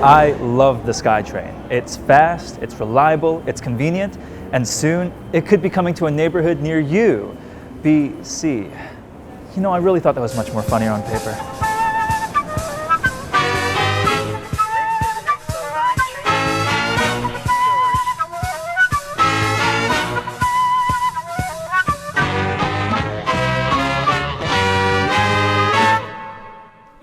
I love the Skytrain. It's fast, it's reliable, it's convenient, and soon it could be coming to a neighborhood near you. BC. You know, I really thought that was much more funnier on paper.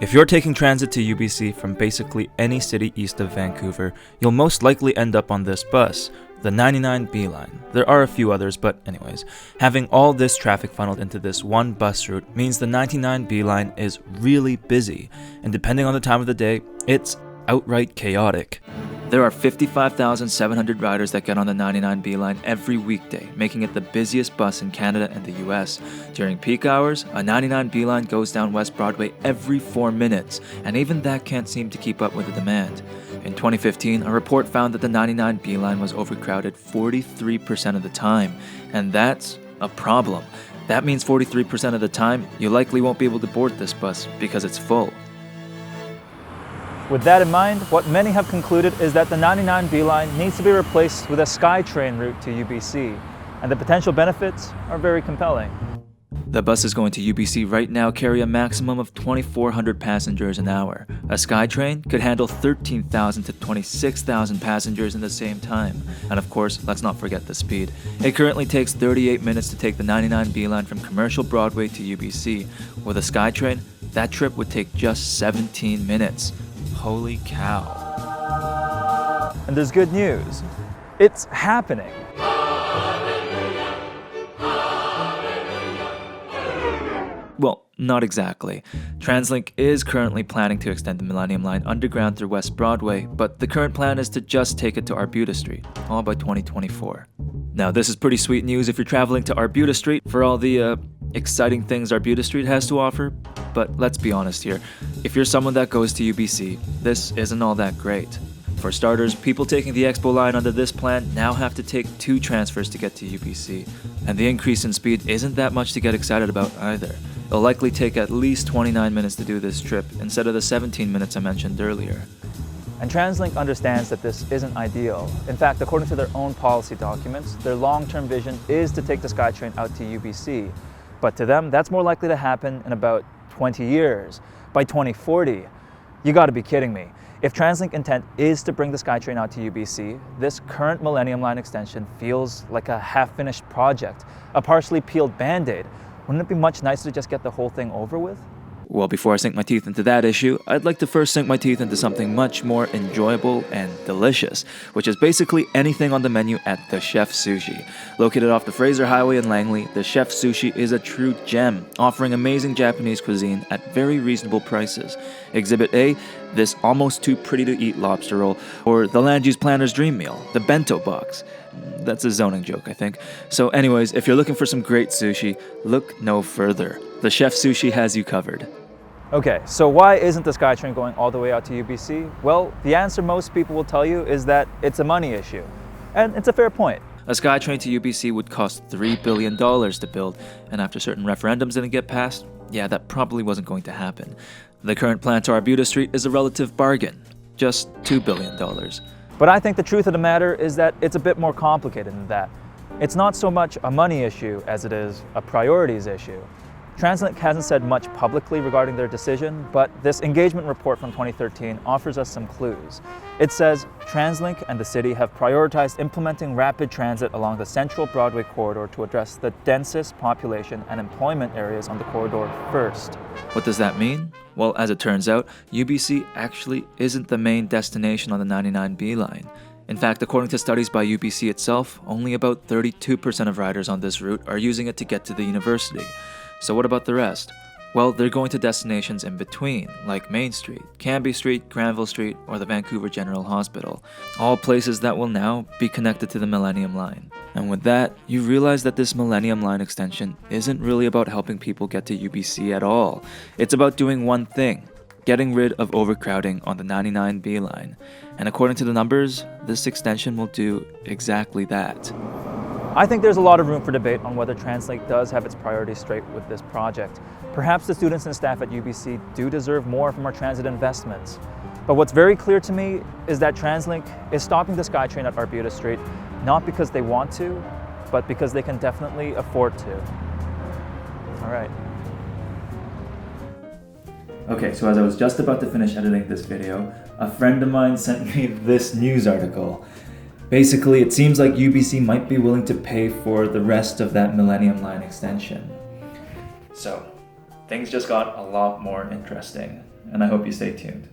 If you're taking transit to UBC from basically any city east of Vancouver, you'll most likely end up on this bus, the 99B line. There are a few others, but anyways, having all this traffic funneled into this one bus route means the 99B line is really busy, and depending on the time of the day, it's outright chaotic. There are 55,700 riders that get on the 99B line every weekday, making it the busiest bus in Canada and the US. During peak hours, a 99B line goes down West Broadway every 4 minutes, and even that can't seem to keep up with the demand. In 2015, a report found that the 99B line was overcrowded 43% of the time, and that's a problem. That means 43% of the time, you likely won't be able to board this bus because it's full. With that in mind, what many have concluded is that the 99B line needs to be replaced with a Skytrain route to UBC, and the potential benefits are very compelling. The buses going to UBC right now carry a maximum of 2,400 passengers an hour. A Skytrain could handle 13,000 to 26,000 passengers in the same time. And of course, let's not forget the speed. It currently takes 38 minutes to take the 99B line from Commercial Broadway to UBC. With a Skytrain, that trip would take just 17 minutes. Holy cow. And there's good news. It's happening. Well, not exactly. TransLink is currently planning to extend the Millennium Line underground through West Broadway, but the current plan is to just take it to Arbutus Street, all by 2024. Now, this is pretty sweet news if you're traveling to Arbutus Street for all the exciting things Arbutus Street has to offer, but let's be honest here. If you're someone that goes to UBC, this isn't all that great. For starters, people taking the Expo line under this plan now have to take 2 transfers to get to UBC, and the increase in speed isn't that much to get excited about either. It'll likely take at least 29 minutes to do this trip instead of the 17 minutes I mentioned earlier. And TransLink understands that this isn't ideal. In fact, according to their own policy documents, their long-term vision is to take the Skytrain out to UBC. But to them, that's more likely to happen in about 20 years. By 2040, you gotta be kidding me. If TransLink intent is to bring the Skytrain out to UBC, this current Millennium Line extension feels like a half-finished project, a partially peeled Band-Aid. Wouldn't it be much nicer to just get the whole thing over with? Well, before I sink my teeth into that issue, I'd like to first sink my teeth into something much more enjoyable and delicious, which is basically anything on the menu at the Chef Sushi. Located off the Fraser Highway in Langley, the Chef Sushi is a true gem, offering amazing Japanese cuisine at very reasonable prices. Exhibit A, this almost too pretty to eat lobster roll, or the land use planner's dream meal, the bento box. That's a zoning joke, I think. So anyways, if you're looking for some great sushi, look no further. The Chef Sushi has you covered. Okay, so why isn't the Skytrain going all the way out to UBC? Well, the answer most people will tell you is that it's a money issue. And it's a fair point. A Skytrain to UBC would cost $3 billion to build, and after certain referendums didn't get passed, yeah, that probably wasn't going to happen. The current plan to Arbutus Street is a relative bargain, just $2 billion. But I think the truth of the matter is that it's a bit more complicated than that. It's not so much a money issue as it is a priorities issue. TransLink hasn't said much publicly regarding their decision, but this engagement report from 2013 offers us some clues. It says TransLink and the city have prioritized implementing rapid transit along the Central Broadway corridor to address the densest population and employment areas on the corridor first. What does that mean? Well, as it turns out, UBC actually isn't the main destination on the 99B line. In fact, according to studies by UBC itself, only about 32% of riders on this route are using it to get to the university. So what about the rest? Well, they're going to destinations in between, like Main Street, Cambie Street, Granville Street, or the Vancouver General Hospital. All places that will now be connected to the Millennium Line. And with that, you realize that this Millennium Line extension isn't really about helping people get to UBC at all. It's about doing one thing: getting rid of overcrowding on the 99B line. And according to the numbers, this extension will do exactly that. I think there's a lot of room for debate on whether TransLink does have its priorities straight with this project. Perhaps the students and staff at UBC do deserve more from our transit investments. But what's very clear to me is that TransLink is stopping the SkyTrain at Arbutus Street, not because they want to, but because they can definitely afford to. All right. Okay, so as I was just about to finish editing this video, a friend of mine sent me this news article. Basically, it seems like UBC might be willing to pay for the rest of that Millennium Line extension. So, things just got a lot more interesting, and I hope you stay tuned.